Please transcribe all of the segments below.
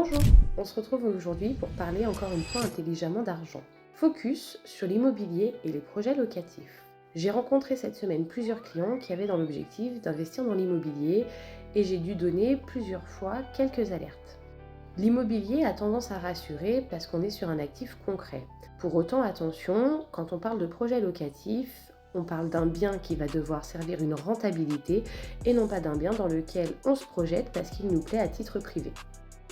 Bonjour, on se retrouve aujourd'hui pour parler encore une fois intelligemment d'argent. Focus sur l'immobilier et les projets locatifs. J'ai rencontré cette semaine plusieurs clients qui avaient dans l'objectif d'investir dans l'immobilier et j'ai dû donner plusieurs fois quelques alertes. L'immobilier a tendance à rassurer parce qu'on est sur un actif concret. Pour autant, attention, quand on parle de projet locatif, on parle d'un bien qui va devoir servir une rentabilité et non pas d'un bien dans lequel on se projette parce qu'il nous plaît à titre privé.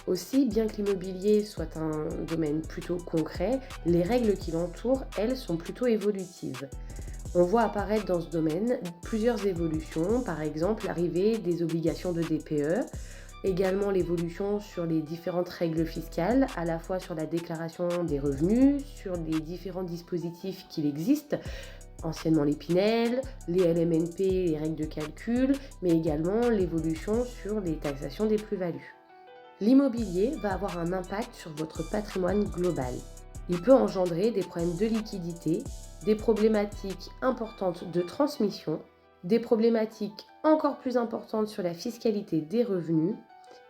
Aussi, bien que l'immobilier soit un domaine plutôt concret, les règles qui l'entourent, elles, sont plutôt évolutives. On voit apparaître dans ce domaine plusieurs évolutions, par exemple l'arrivée des obligations de DPE, également l'évolution sur les différentes règles fiscales, à la fois sur la déclaration des revenus, sur les différents dispositifs qu'il existe, anciennement les Pinel, les LMNP, les règles de calcul, mais également l'évolution sur les taxations des plus-values. L'immobilier va avoir un impact sur votre patrimoine global. Il peut engendrer des problèmes de liquidité, des problématiques importantes de transmission, des problématiques encore plus importantes sur la fiscalité des revenus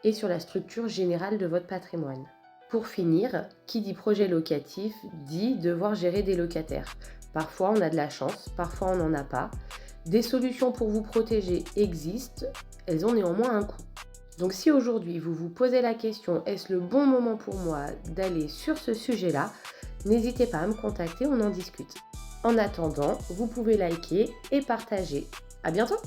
et sur la structure générale de votre patrimoine. Pour finir, qui dit projet locatif dit devoir gérer des locataires. Parfois on a de la chance, parfois on n'en a pas. Des solutions pour vous protéger existent, elles ont néanmoins un coût. Donc si aujourd'hui vous vous posez la question, est-ce le bon moment pour moi d'aller sur ce sujet-là, n'hésitez pas à me contacter, on en discute. En attendant, vous pouvez liker et partager. À bientôt!